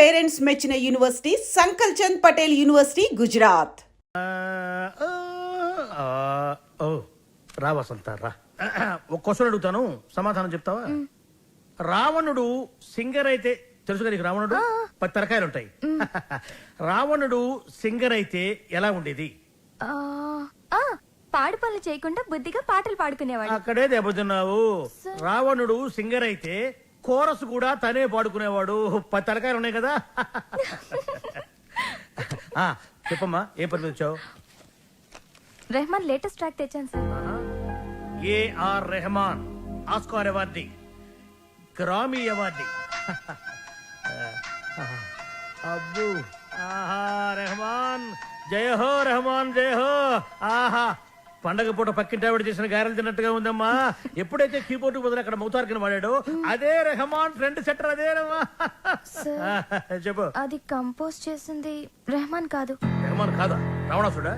Parents మెచ్చిన university సంకల్ Chand Patel university Gujarat. రా వసంత రా. ఒక క్వశ్చన్ అడుగుతాను, సమాధానం చెప్తావా? రావణుడు సింగర్ అయితే తెలుసుగా నీకు? రావణుడు 10 తలకాయలు ఉంటాయి. రావణుడు సింగర్ అయితే ఎలా ఉండేది? పాడు పనులు చేయకుండా బుద్ధిగా పాటలు పాడుకునేవాడు. అక్కడే దెబ్బతిన్నావు. రావణుడు సింగర్ అయితే కోరస్ కూడా తనే పాడుకునేవాడు. 10 తలకాయలు ఉన్నాయి కదా. చెప్పమ్మా, ఏ పని మీద వచ్చావు? రెహమాన్ లేటెస్ట్ ట్రాక్ తెచ్చాను sir. AR Rahman Oscar awardee, Grammy awardee. అబ్బు, ఆహా రెహమాన్, జయ హో రెహమాన్, జయ హో. ఆహా, పండగ పూట పక్కింటి ఆవిడ చేసిన గారెలు తిన్నట్టుగా ఉందమ్మా. ఎప్పుడైతే కీబోర్డు బదులు అక్కడ మౌతార్కిని వాడాడో అదే రెహమాన్ ఫ్రెండ్ సెటర్. అదేనమ్మా. చెప్పు. అది కంపోజ్ చేసింది రెహమాన్ కాదు. రెహమాన్ కాదా? రావణాసుడా?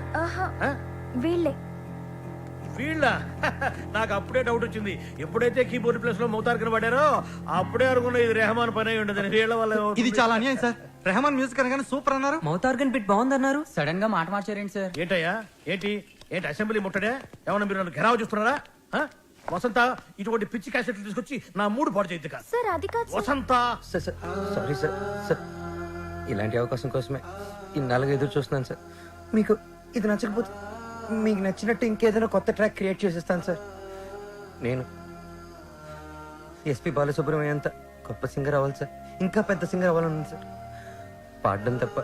వీళ్ళే. వీళ్ళ? నాకు అప్పుడే డౌట్ వచ్చింది. ఎప్పుడైతే కీబోర్డ్ ప్లేస్ లో మౌతార్కిని వాడారో అప్పుడే అనుకున్నా ఇది రెహమాన్ పని అయి ఉండదు. వీళ్ళ వల్ల. ఇది చాలా అన్యాయం సార్. రెహమాన్ మ్యూజిక్ అనగానే సూపర్ అన్నారు, మౌతార్గన్ బిట్ బాగుందన్నారు, సడన్ గా మాట మార్చారేంటి సార్? ఏంటయ్యా, ఏంటి అసెంబ్లీ ముట్టడే? ఏమన్నా మీరు నన్ను ఘెరావు చూస్తున్నారా? వసంత, ఇటువంటి పిచ్చి క్యాసెట్లు తీసుకొచ్చి నా మూడు పాడు చేయద్దు కాదు. సార్ అది కాదు వసంత. Sorry sir. సార్, ఇలాంటి అవకాశం కోసమే ఇన్నాళ్ళుగా ఎదురు చూస్తున్నాను సార్. మీకు ఇది నచ్చకపోతే మీకు నచ్చినట్టు ఇంకేదైనా కొత్త ట్రాక్ క్రియేట్ చేసేస్తాను సార్. నేను ఎస్పి బాలసుబ్రహ్మణ్యం అంత గొప్ప సింగర్ అవ్వాలి సార్. ఇంకా పెద్ద సింగర్ అవ్వాలని సార్. పాడడం తప్ప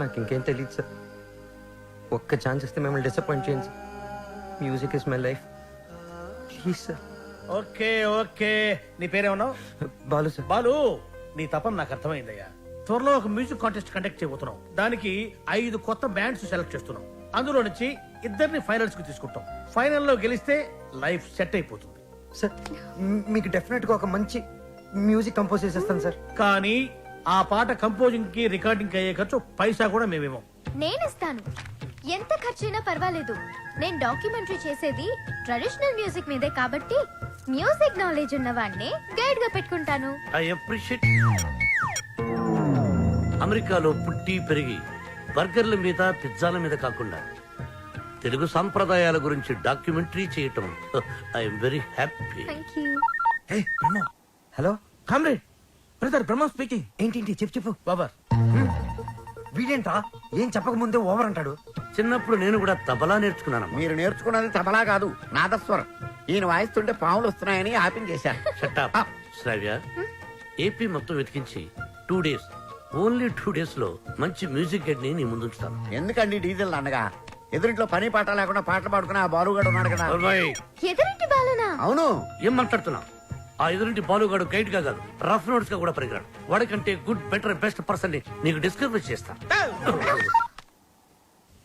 నాకు ఇంకేం తెలియదు సార్. ఒక్క ఛాన్స్ ఇస్తే మిమ్మల్ని డిసప్పాయింట్ చేయండి sir. Music is my life, please sir. Okay okay, నీ పేరేమన్నావు? బాలు సార్. బాలు, నీ తపన నాకు అర్థమైందయ్యా. త్వరలో ఒక మ్యూజిక్ కాంటెస్ట్ కండక్ట్ చేయబోతున్నాం. దానికి 5 కొత్త బ్యాండ్స్ సెలెక్ట్ చేస్తున్నాం. అందులో నుంచి 2 ఫైనల్స్ కి తీసుకుంటాం. ఫైనల్లో గెలిస్తే లైఫ్ సెట్ అయిపోతుంది సార్. మీకు డెఫినెట్ గా ఒక మంచి మ్యూజిక్ కంపోజ్ చేసేస్తాను సార్. కానీ ఆ పాట కంపోజింగ్ కి రికార్డింగ్ కి అయ్యే ఖర్చు పైసా కూడా మేమేమో. నేనిస్తాను, ఎంత ఖర్చైనా పర్వాలేదు. నేను డాక్యుమెంటరీ చేసేది ట్రెడిషనల్ మ్యూజిక్ మీదే కాబట్టి మ్యూజిక్ నాలెడ్జ్ ఉన్న వాడిని గైడ్ గా పెట్టుకుంటాను. I appreciate. అమెరికాలో పుట్టి పెరిగి బర్గర్ల మీద పిజ్జాల మీద కాకుండా తెలుగు సంప్రదాయాల గురించి డాక్యుమెంటరీ చేయటం I'm very happy. Hello comrade, brother Brahma speaking. ఏంటి చెప్పు బాబర్. వీడేంట్రా ఏం చెప్పక ముందే ఓవర్ అంటాడు. చిన్నప్పుడు నేను కూడా తబలా నేర్చుకున్నాను. మీరు నేర్చుకున్నది తబలా కాదు, నాదస్వరం. ఈయన వాయిస్తుంటే పాములు వస్తున్నాయని ఆపించేశారు. షట్టా శ్రావ్య, ఏపీ మొత్తం వెతికించి 2 days, ఓన్లీ 2 days లో మంచి మ్యూజిక్ గైడ్ ని నీ ముందుంచుతాను. ఎందుకండి డీజిల్ అనగా ఎదురింట్లో పని పాట లేకుండా పాటలు పాడుకుని ఆ బాలుగాడు ఉన్నాడు కదా. ఎదురింటి బాలునా? అవును. ఏం మాట్లాడుతున్నా? ఆ ఎదురింటి బాలుగాడు గైడ్ గా కాదు, రఫ్ నోట్స్ గా కూడా పనికిరాడు. వాడికంటే గుడ్, బెటర్, బెస్ట్ పర్సన్ ని నీకు డిస్కవర్ చేస్తా.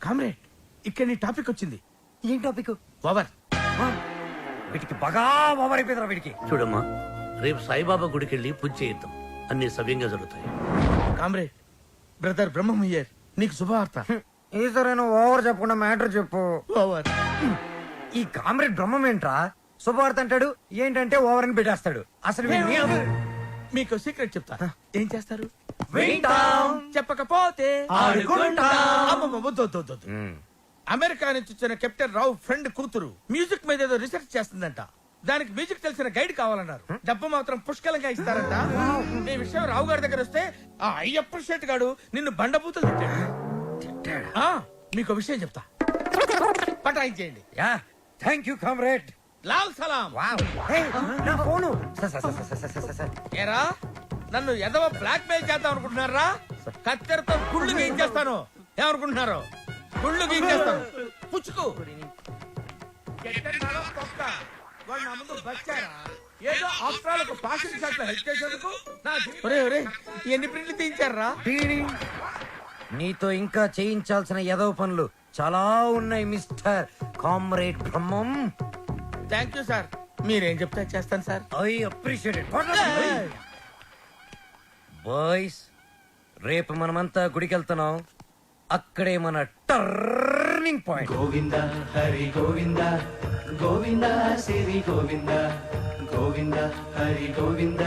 కామ్రేడ్, ఇక్కడ నీ టాపిక్ వచ్చింది. ఏం టాపిక్? ఓవర్. వీటికి బాగా ఓవర్ అయిపోయిందిరా వీడికి. చూడమ్మా, రేపు సాయిబాబా గుడికి వెళ్ళి పూజ చేయిద్దాం. అన్ని సవ్యంగా జరుగుతాయి. కామ్రేడ్, బ్రదర్ బ్రహ్మయ్యర్, నీకు శుభవార్త. ఈసారైనా ఓవర్ చెప్పకుండా మ్యాటర్ చెప్పు. ఓవర్. ఈ కామ్రేడ్ బ్రహ్మం ఏంట్రా శుభవార్త అంటాడు, ఏంటంటే ఓవర్ అని పెట్టేస్తాడు. అసలు మీకు సీక్రెట్ చెప్తా. ఏం చేస్తారు? వింటాం. చెప్పకపోతే ఆడుకుంటాం. అమ్మమ్మ, వద్దు, వద్దు, వద్దు. అమెరికా నుంచి వచ్చిన కెప్టెన్ రావు ఫ్రెండ్ కూతురు మ్యూజిక్ మీద ఏదో రీసెర్చ్ చేస్తుందంట. దానికి మ్యూజిక్ తెలిసిన గైడ్ కావాలన్నారు. డబ్బు మాత్రం పుష్కలంగా ఇస్తారంట. ఈ విషయం రావు గారి దగ్గర వస్తే ఆ అయ్యప్ప షెట్ గాడు నిన్ను బండబూతులు తిట్టాడు. మీకు విషయం చెప్తా, పటాయించేయండి. Thank you comrade. లాల్ సలాం. నా ఫోను. ఏరా, నన్ను ఎదవ బ్లాక్ మెయిల్ చేద్దాం అనుకుంటున్నారా? కత్తెరతో గుళ్ళు గీయించేస్తాను. ఏమనుకుంటున్నారు? గుళ్ళు గీయించేస్తాను. పుచ్చుకు. వాడు నా ముందు బచ్చారా? ఏదో ఆస్ట్రాలకు పాసింగ్ షాట్ లో హెల్ప్ చేసేందుకు ఎన్ని ప్రింట్లు తీయించారా? నీతో ఇంకా చేయించాల్సిన ఎదవ పనులు చాలా ఉన్నాయి mister comrade Brahmam. Thank you sir. మీరేం చెప్తే చేస్తాను sir. I appreciate it. Boys, రేపు మనమంతా గుడికి వెళ్తున్నాం. అక్కడే మన టర్నింగ్ పాయింట్. గోవింద హరి గోవింద, గోవింద సిరి గోవింద, గోవింద హరి గోవింద,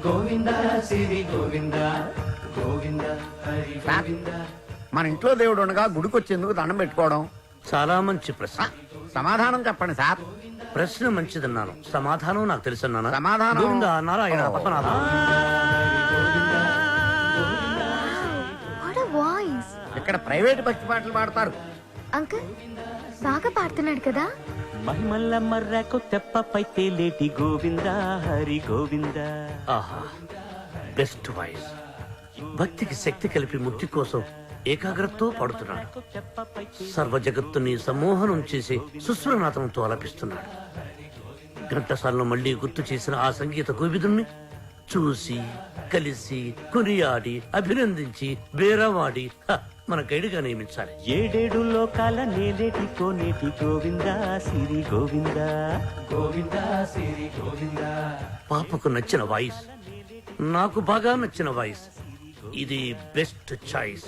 గోవింద సిరి గోవింద, గోవింద సార్, మన ఇంట్లో దేవుడు ఉండగా గుడికి వచ్చేందుకు దండం పెట్టుకోవడం. చాలా మంచి ప్రశ్న. సమాధానం చెప్పండి సార్. ప్రశ్న మంచిదన్నాను, సమాధానం నాకు తెలుసన్నాను. సమాధానం- గోవిందా, నారాయణ, పద్మనాభ. What voice. ఇక్కడ ప్రైవేట్ భక్తి పాటలు పాడతారు. అంకుల్ బాగా పాడుతున్నాడు కదా. మహిమల్ల మర్రకు తెప్పపై తేలేటి గోవింద హరి గోవింద. ఆహా, బెస్ట్ వాయిస్. భక్తికి శక్తి కలిపి ముక్తి కోసం ఏకాగ్రతతో పాడుతున్నాడు. సర్వ జగత్తుని సమ్మోహనం చేసి సుస్వరనాథంతో ఆలపిస్తున్నాడు. ఘంటసాలను మళ్ళీ గుర్తు చేసిన ఆ సంగీత కోవిదుణ్ణి చూసి కలిసి కొనియాడి అభినందించి బేరవాడి మన గైడ్గా నియమించాలి. ఏడేడు లోకాల నేలేటి కోనేటి గోవింద సిరి గోవింద. గోవింద సిరి గోవింద. పాపకు నచ్చిన వాయిస్, నాకు బాగా నచ్చిన వాయిస్. ఇది బెస్ట్ చాయిస్.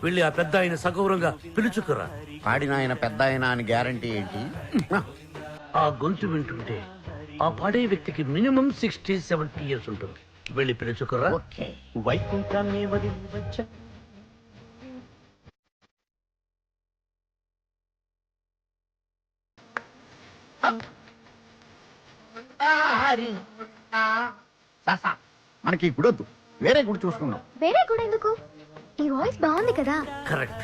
వెళ్ళి ఆ పెద్ద ఆయన సగౌరవంగా పిలుచుకురా. పాడిన ఆయన పెద్ద ఆయన అని గ్యారంటీ ఏంటి? ఆ గొంతు వింటుంటే ఆ పాడే వ్యక్తికి మినిమం 60-70 ఇయర్స్ ఉంటుంది. వెళ్ళి పిలుచుకురా. ఓకే. వైకుంఠమే వదిలి వచ్చ. సార్, సార్, మనకి ఈ గుడొద్దు, వేరే గుడి చూసుకుందాం. వేరే కూడా ఎందుకు? ఈ వాయిస్ బాగుంది కదా. Correct.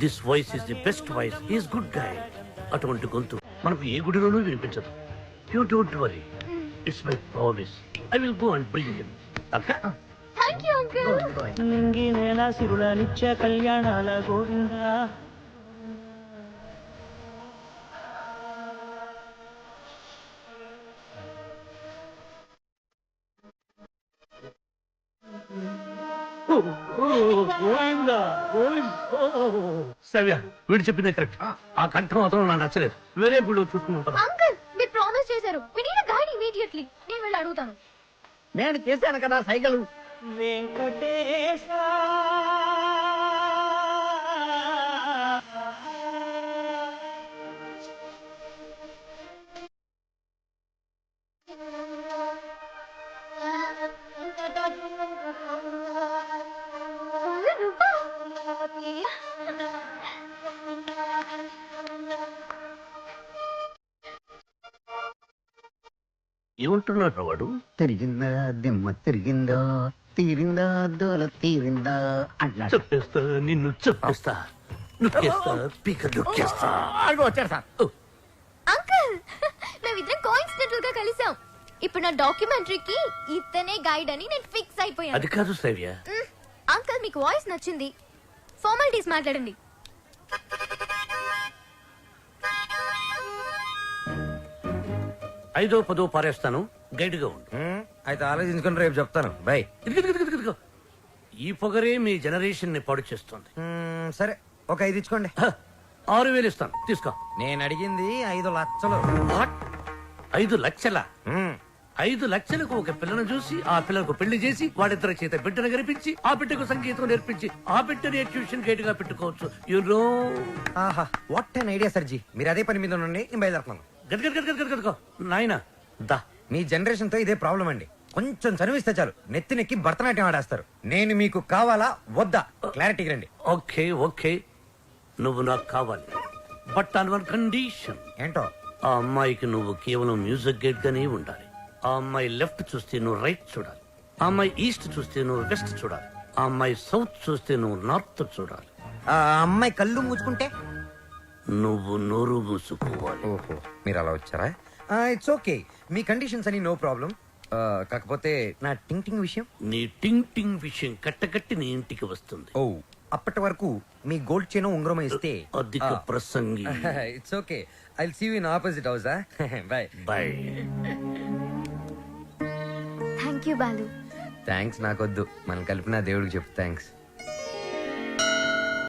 This voice is the best voice. He's good guy. అటువంటి గొంతు మనకు ఏ గుడిలోనూ వినిపించదు. You don't worry, it's my promise. I will go and bring him. Thank you uncle. నింగి నేల సిరుల నిత్య కళ్యాణాల గోవింద. సవ్య, వీడు చెప్పిందే కరెక్ట్. ఆ కంఠం అతను నాకు నచ్చలేదు. వేరే గుడిలో చూసుకుంటాను. అంకుల్ మీరు ప్రామిస్ చేశారు. we need a guide immediately. నేను వెళ్ళి అడుగుతాను. నేను చేశాను కదా సైకిల్. వెంకటేశ. ఏమంటున్నాడు వాడు? తిరిగిందా దిమ్మ తిరిగిందా, తీరిందా దోల తీరిందా అంటున్నాడు. చెప్పేస్తా, నిన్ను చెప్పేస్తా, నొక్కేస్తా, పీక నొక్కేస్తా. అడుగు వచ్చారు సార్. అంకుల్ మేమిద్దరం కోఇన్సిడెంటల్ గా కలిసాం. ఇప్పుడు నా డాక్యుమెంటరీకి ఇతనే గైడ్ అని నేను ఫిక్స్ అయిపోయాను. అది కాదు శ్రవ్య. అంకుల్ మీకు వాయిస్ నచ్చింది. ఫార్మాలిటీస్ మాట్లాడండి. ఐదో పదో పారేస్తాను, గైడ్గా ఉండు. అయితే ఆలోచించుకుని రేపు చెప్తాను. బై. ఇదిగో. ఈ పొగరే మీ జనరేషన్ ని పాడు చేస్తుంది. సరే, ఒక 5 ఇచ్చుకోండి. 6,000 ఇస్తాను, తీసుకో. నేను అడిగింది 5 లక్షలు. 5 లక్షల? 5 లక్షలకు ఒక పిల్లను చూసి ఆ పిల్లకు పెళ్లి చేసి వాడిద్దరి చేత బిడ్డను గరిపించి ఆ బిడ్డకు సంగీతం నేర్పించి ఆ బిడ్డని ట్యూషన్ గైడ్ గా పెట్టుకోవచ్చు. You know. ఆహా, వాట్ అన్ ఐడియా సర్జీ. మీరు అదే పని మీద ఉండండి, నేను బయలుదేరుతున్నాను. గదగదగదగదగో నాయనా దా. మీ జనరేషన్ తో ఇదే ప్రాబ్లం అండి. కొంచెం చనువిస్తే చాలు నెత్తినెక్కి భరతనాట్యం ఆడేస్తారు. నేను మీకు కావాలా వద్దా క్లారిటీకి రండి. ఓకే, నువ్వు నాకు కావాలి. But on one condition. ఏంటో? ఆ అమ్మాయికి నువ్వు కేవలం మ్యూజిక్ గైడ్ గానే ఉండాలి. ఆ అమ్మాయి లెఫ్ట్ చూస్తే నువ్వు రైట్ చూడాలి. ఆ అమ్మాయి ఈస్ట్ చూస్తే నువ్వు వెస్ట్ చూడాలి. ఆ అమ్మాయి సౌత్ చూస్తే నువ్వు నార్త్ చూడాలి. ఆ అమ్మాయి కళ్ళు మూసుకుంటే నువ్వు నోరు మూసుకోవాలి. ఓహో, మీరు అలా వచ్చారా? It's okay. మీ కండిషన్స్ అని నో ప్రాబ్లం. కాకపోతే నా టింగ్ విషయం. నీ టింగ్ విషయం కట్టకట్టి నీ ఇంటికి వస్తుంది. ఓ, అప్పటి వరకు మీ గోల్డ్ చైన్ ఉంగరం ఇస్తే అధిక ప్రసంగి. It's okay. I see you in opposite house. Bye. Bye. Thank you Balu. Thanks నాకొద్దు, మనం కలిపిన దేవుడికి చెప్పు థ్యాంక్స్.